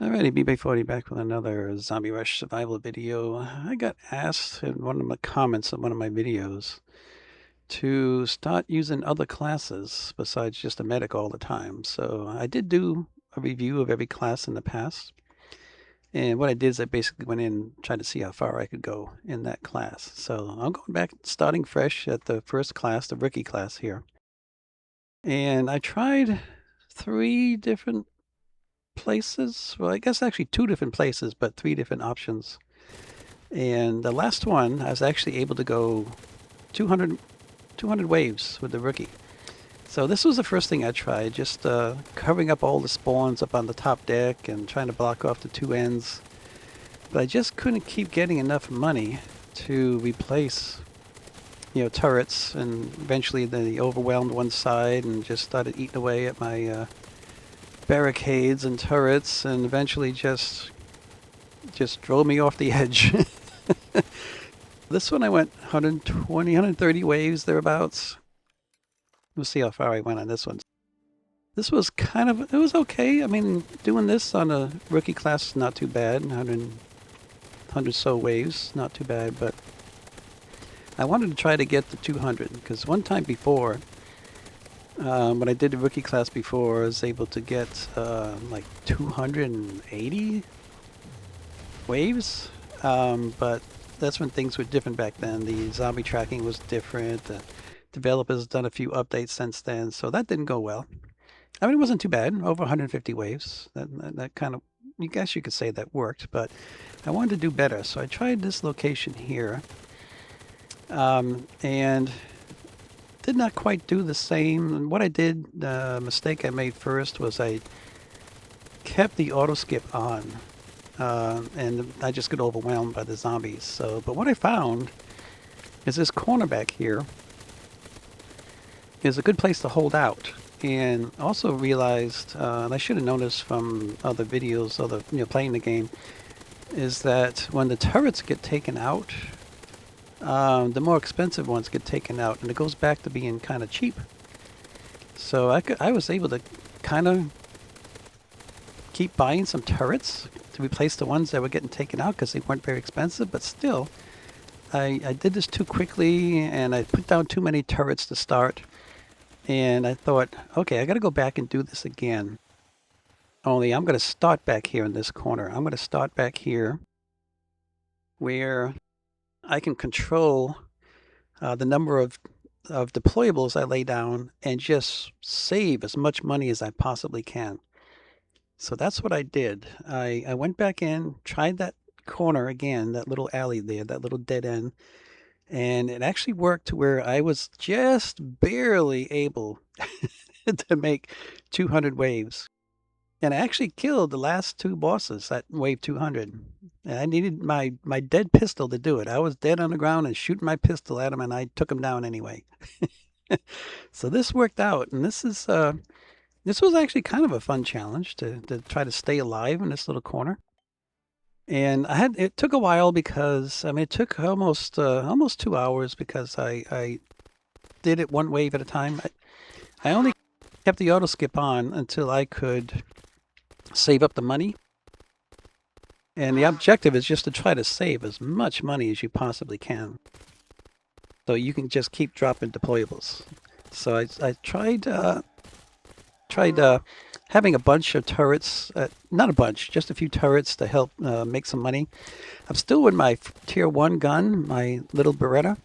Alrighty, BB40 back with another Zombie Rush survival video. I got asked in one of the comments of one of my videos to start using other classes besides just a medic all the time. So I did do a review of every class in the past. And what I did is I basically went in and tried to see how far I could go in that class. So I'm going back, starting fresh at the first class, the rookie class here. And I tried 3 different places. Well, I guess actually 2 different places, but 3 different options. And the last one, I was actually able to go 200 waves with the rookie. So this was the first thing I tried, just covering up all the spawns up on the top deck and trying to block off the 2 ends. But I just couldn't keep getting enough money to replace, turrets, and eventually they overwhelmed one side and just started eating away at my barricades and turrets, and eventually just drove me off the edge. This one I went 120, 130 waves thereabouts. We'll see how far I went on this one. This was it was okay. I mean, doing this on a rookie class is not too bad. 100 so waves, not too bad, but I wanted to try to get to 200 because one time before, when I did the rookie class before, I was able to get like 280 waves, but that's when things were different back then. The zombie tracking was different. The developers done a few updates since then, so that didn't go well. I mean, it wasn't too bad, over 150 waves. That kind of, I guess you could say that worked, but I wanted to do better, so I tried this location here, and did not quite do the same. And what I did, the mistake I made first was I kept the auto skip on, and I just got overwhelmed by the zombies. So, but what I found is this corner back here is a good place to hold out. And also realized, and I should have known this from other videos, playing the game, is that when the turrets get taken out, the more expensive ones get taken out, and it goes back to being kind of cheap. So I was able to kind of keep buying some turrets to replace the ones that were getting taken out because they weren't very expensive, but still, I did this too quickly, and I put down too many turrets to start. And I thought, okay, I got to go back and do this again. Only I'm going to start back here in this corner. I'm going to start back here where I can control the number of deployables I lay down and just save as much money as I possibly can. So that's what I did. I went back in, tried that corner again, that little alley there, that little dead end. And it actually worked to where I was just barely able to make 200 waves. And I actually killed the last 2 bosses at wave 200. And I needed my dead pistol to do it. I was dead on the ground and shooting my pistol at him, and I took him down anyway. So this worked out, and this was actually kind of a fun challenge to try to stay alive in this little corner. And it took a while because, I mean, it took almost 2 hours because I did it one wave at a time. I only kept the auto skip on until I could save up the money. And the objective is just to try to save as much money as you possibly can, so you can just keep dropping deployables. So I tried having a bunch of turrets, not a bunch, just a few turrets to help make some money. I'm still with my tier 1 gun, my little Beretta.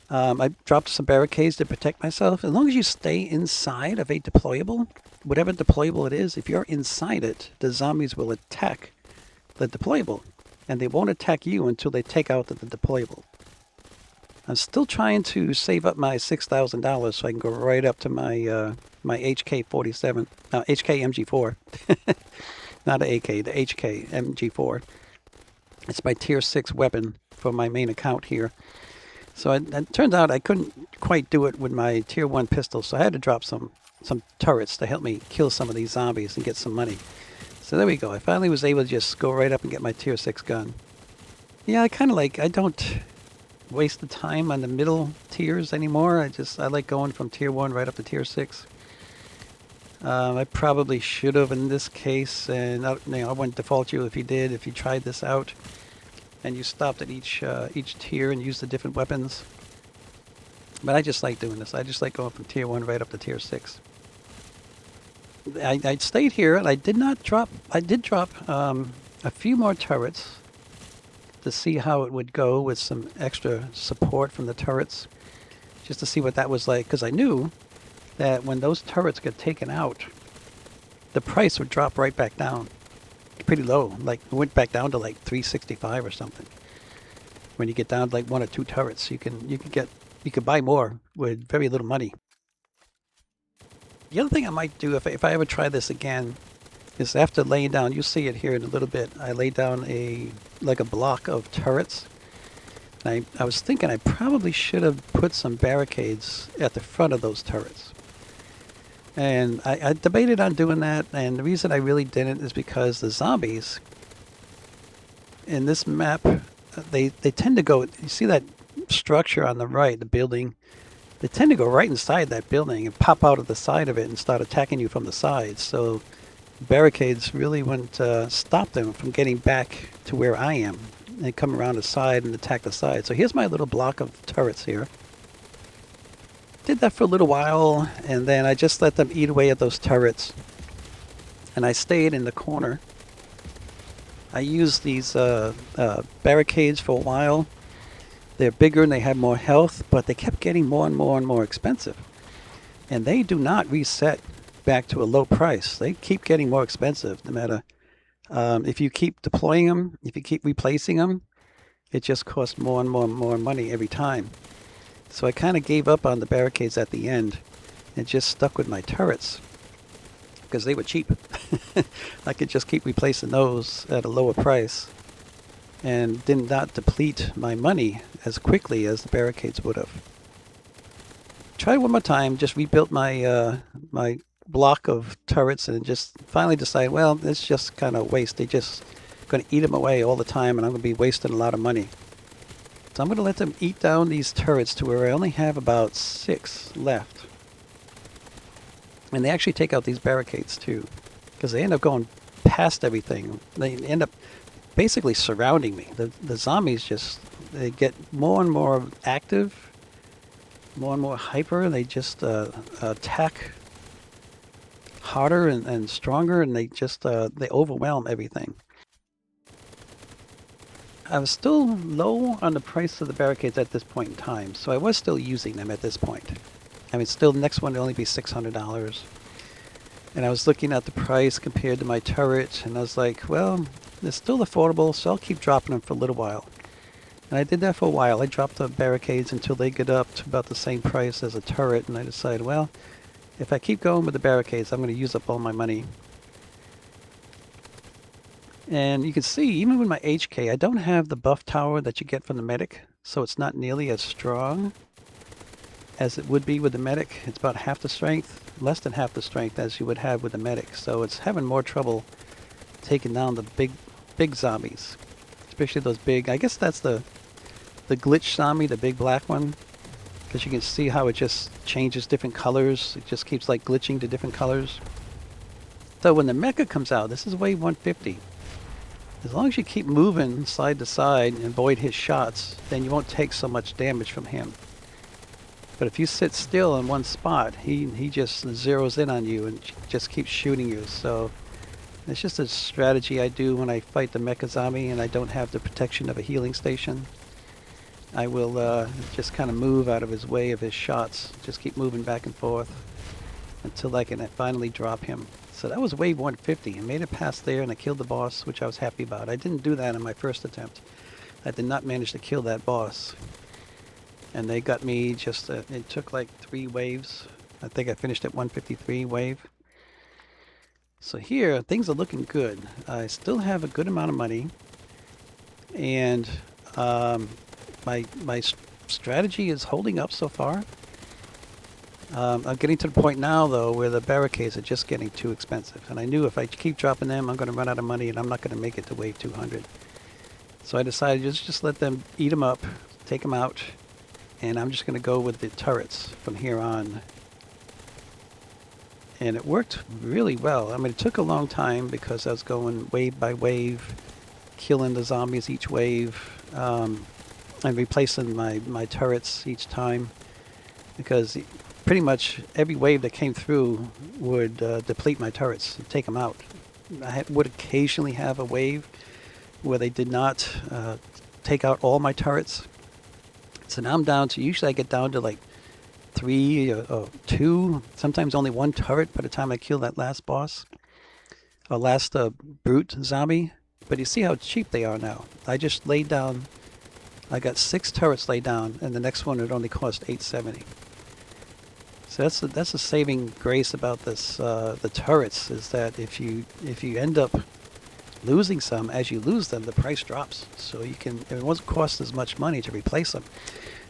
I dropped some barricades to protect myself. As long as you stay inside of a deployable, whatever deployable it is, if you're inside it, the zombies will attack the deployable, and they won't attack you until they take out the deployable. I'm still trying to save up my $6,000 so I can go right up to my my HK-47, HK MG4, not the AK, the HK MG4. It's my tier 6 weapon for my main account here. So it turns out I couldn't quite do it with my tier 1 pistol, so I had to drop some turrets to help me kill some of these zombies and get some money. So there we go. I finally was able to just go right up and get my tier 6 gun. Yeah, I don't waste the time on the middle tiers anymore. I like going from tier 1 right up to tier 6. I probably should have in this case, and I wouldn't default you if you did, if you tried this out and you stopped at each tier and used the different weapons. But I just like doing this. I just like going from tier 1 right up to tier 6. I stayed here and I did not drop. I did drop a few more turrets to see how it would go with some extra support from the turrets, just to see what that was like, because I knew that when those turrets get taken out, the price would drop right back down pretty low. Like it went back down to like 365 or something. When you get down to like 1 or 2 turrets, you can buy more with very little money. The other thing I might do if I ever try this again is after laying down, you'll see it here in a little bit, I laid down a block of turrets. And I was thinking I probably should have put some barricades at the front of those turrets. And I debated on doing that, and the reason I really didn't is because the zombies in this map, they tend to go, you see that structure on the right, the building, they tend to go right inside that building and pop out of the side of it and start attacking you from the sides. So barricades really wouldn't stop them from getting back to where I am. They come around the side and attack the side. So here's my little block of turrets here. Did that for a little while, and then I just let them eat away at those turrets. And I stayed in the corner. I used these barricades for a while. They're bigger and they have more health, but they kept getting more and more and more expensive. And they do not reset back to a low price. They keep getting more expensive no matter if you keep deploying them, if you keep replacing them, it just costs more and more and more money every time. So I kind of gave up on the barricades at the end and just stuck with my turrets because they were cheap. I could just keep replacing those at a lower price and did not deplete my money as quickly as the barricades would have. Tried one more time, just rebuilt my my block of turrets and just finally decided, well, it's just kind of waste. They just going to eat them away all the time and I'm going to be wasting a lot of money. So I'm going to let them eat down these turrets to where I only have about 6 left. And they actually take out these barricades too, because they end up going past everything. They end up basically surrounding me. The zombies just, they get more and more active, more and more hyper. They just attack harder and stronger, and they just they overwhelm everything. I was still low on the price of the barricades at this point in time, so I was still using them at this point. I mean, still, the next one would only be $600. And I was looking at the price compared to my turret, and I was like, well, it's still affordable, so I'll keep dropping them for a little while. And I did that for a while. I dropped the barricades until they get up to about the same price as a turret, and I decided, well, if I keep going with the barricades, I'm going to use up all my money. And you can see, even with my HK, I don't have the buff tower that you get from the medic, so it's not nearly as strong as it would be with the medic. It's about half the strength, less than half the strength as you would have with the medic. So it's having more trouble taking down the big zombies, especially those big, I guess that's the glitch zombie, the big black one. Because you can see how it just changes different colors. It just keeps like glitching to different colors. So when the mecha comes out, this is wave 150. As long as you keep moving side to side and avoid his shots, then you won't take so much damage from him. But if you sit still in one spot, he just zeroes in on you and just keeps shooting you. So it's just a strategy I do when I fight the mecha zombie and I don't have the protection of a healing station. I will just kind of move out of his way of his shots. Just keep moving back and forth until I can finally drop him. So that was wave 150. I made it past there and I killed the boss, which I was happy about. I didn't do that in my first attempt. I did not manage to kill that boss. And they got me just, it took like 3 waves. I think I finished at 153 wave. So here, things are looking good. I still have a good amount of money. And my strategy is holding up so far. I'm getting to the point now, though, where the barricades are just getting too expensive. And I knew if I keep dropping them, I'm going to run out of money and I'm not going to make it to wave 200. So I decided to just let them eat them up, take them out, and I'm just going to go with the turrets from here on. and it worked really well. I mean, it took a long time because I was going wave by wave, killing the zombies each wave, and replacing my turrets each time, because pretty much every wave that came through would deplete my turrets and take them out. I would occasionally have a wave where they did not take out all my turrets. So now I'm down to, usually I get down to like 3 or 2, sometimes only 1 turret by the time I kill that last boss, or last brute zombie. But you see how cheap they are now. I just laid down, I got 6 turrets laid down, and the next one would only cost $8.70. So that's a saving grace about this, the turrets, is that if you end up losing some, as you lose them, the price drops. So you can, it won't cost as much money to replace them.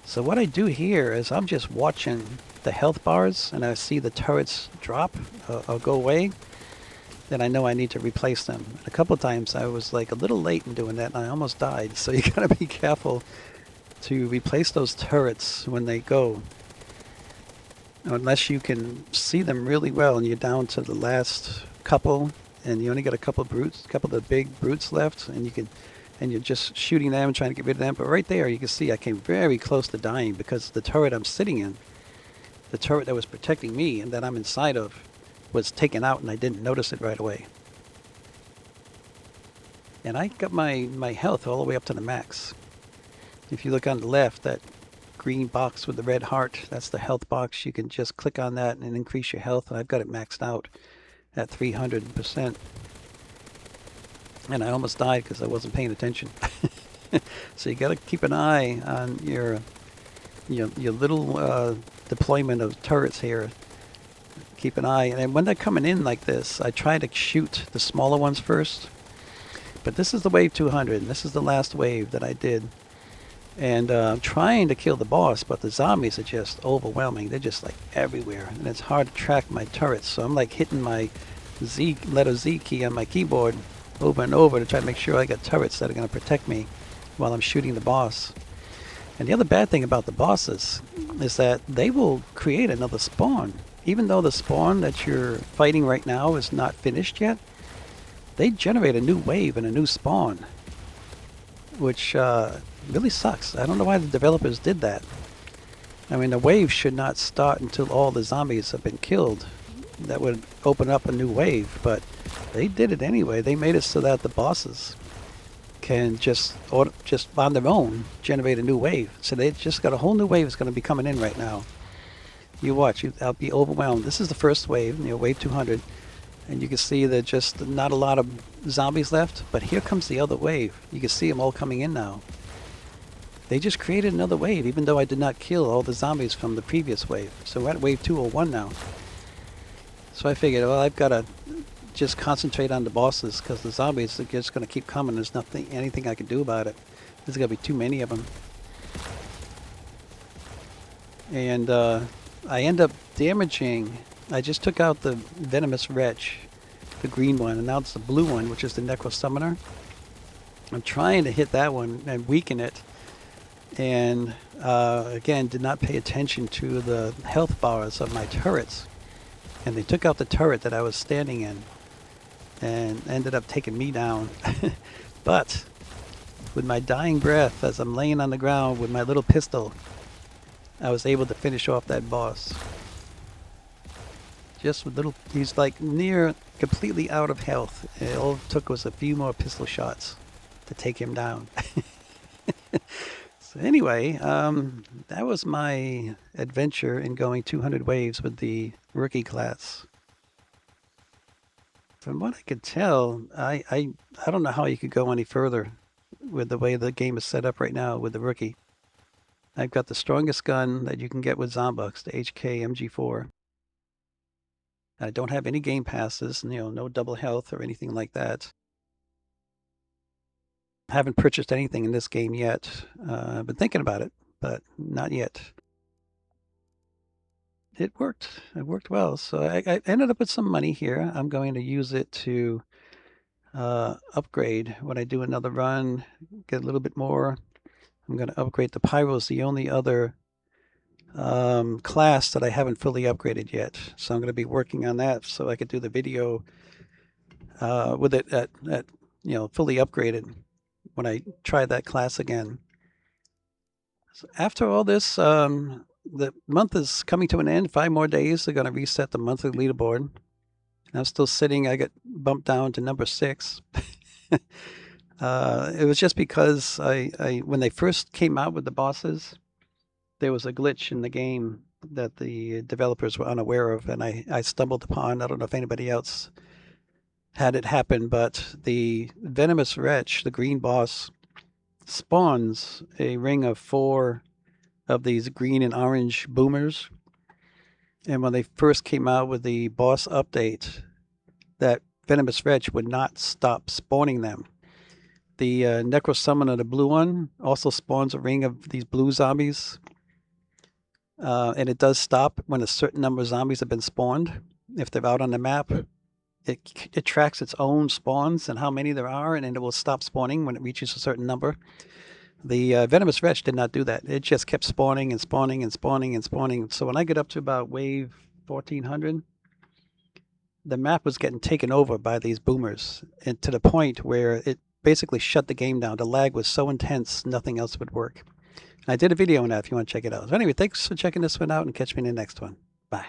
So what I do here is I'm just watching the health bars, and I see the turrets drop or go away, then I know I need to replace them. A couple of times I was like a little late in doing that, and I almost died. So you gotta be careful to replace those turrets when they go, unless you can see them really well and you're down to the last couple and you only got a couple of the big brutes left, and you're just shooting them and trying to get rid of them. But right there you can see I came very close to dying because the turret I'm sitting in, the turret that was protecting me and that I'm inside of, was taken out, and I didn't notice it right away. And I got my health all the way up to the max. If you look on the left, that green box with the red heart, that's the health box. You can just click on that and increase your health. I've got it maxed out at 300%. And I almost died because I wasn't paying attention. So you got to keep an eye on your little deployment of turrets here. Keep an eye, and when they're coming in like this, I try to shoot the smaller ones first. But this is the wave 200, and this is the last wave that I did. And I'm trying to kill the boss, but the zombies are just overwhelming. They're just like everywhere, and it's hard to track my turrets. So I'm like hitting my letter Z key on my keyboard over and over to try to make sure I got turrets that are going to protect me while I'm shooting the boss. And the other bad thing about the bosses is that they will create another spawn. Even though the spawn that you're fighting right now is not finished yet, they generate a new wave and a new spawn, which really sucks. I don't know why the developers did that. I mean, the wave should not start until all the zombies have been killed. That would open up a new wave, but they did it anyway. They made it so that the bosses can just on their own generate a new wave. So they just got a whole new wave that's going to be coming in right now. You watch, I'll be overwhelmed. This is the first wave, wave 200, and you can see that just not a lot of zombies left, but here comes the other wave. You can see them all coming in now. They just created another wave, even though I did not kill all the zombies from the previous wave. So we're at wave 201 now. So I figured, well, I've got to just concentrate on the bosses, because the zombies are just going to keep coming. There's anything I can do about it. There's going to be too many of them. And I end up damaging, I just took out the venomous wretch, the green one, and now it's the blue one, which is the necro summoner. I'm trying to hit that one and weaken it, and again, did not pay attention to the health bars of my turrets, and they took out the turret that I was standing in and ended up taking me down. But with my dying breath, as I'm laying on the ground with my little pistol, I was able to finish off that boss. Just with he's like near completely out of health. All it took was a few more pistol shots to take him down. So anyway, that was my adventure in going 200 waves with the rookie class. From what I could tell, I don't know how you could go any further with the way the game is set up right now with the rookie. I've got the strongest gun that you can get with Zombucks, the HK MG4. I don't have any game passes, no double health or anything like that. I haven't purchased anything in this game yet. I've been thinking about it, but not yet. It worked. It worked well. So I ended up with some money here. I'm going to use it to upgrade when I do another run, get a little bit more. I'm going to upgrade the pyros. The only other class that I haven't fully upgraded yet. So I'm going to be working on that so I could do the video with it at fully upgraded when I try that class again. So after all this, the month is coming to an end. 5 more days. They're going to reset the monthly leaderboard. I'm still sitting. I got bumped down to number 6. It was just because when they first came out with the bosses, there was a glitch in the game that the developers were unaware of, and I stumbled upon. I don't know if anybody else had it happen, but the venomous wretch, the green boss, spawns a ring of 4 of these green and orange boomers. And when they first came out with the boss update, that venomous wretch would not stop spawning them. The Necro Summoner, the blue one, also spawns a ring of these blue zombies. And it does stop when a certain number of zombies have been spawned. If they're out on the map, it tracks its own spawns and how many there are, and then it will stop spawning when it reaches a certain number. The Venomous Wretch did not do that. It just kept spawning and spawning and spawning and spawning. So when I get up to about wave 1400, the map was getting taken over by these boomers, and to the point where it basically shut the game down. The lag was so intense, nothing else would work. And I did a video on that if you want to check it out. So anyway, thanks for checking this one out, and catch me in the next one. Bye.